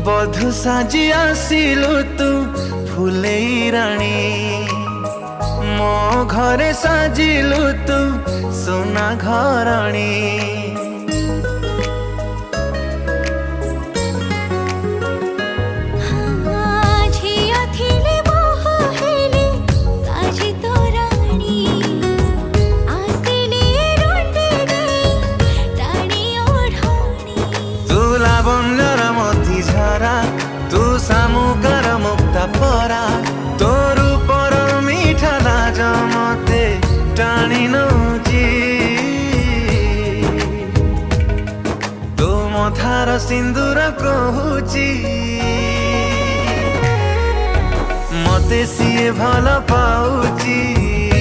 बधु साजी आसिलु तू फुलेई राणी मो घरे साजिलु तू सोना घरणी। तू सामुकार मुक्ता परा तोर पर मीठा लाज मते टाणी नौची तू मथार सिंदूर कहूची मते सिए भल पाउची।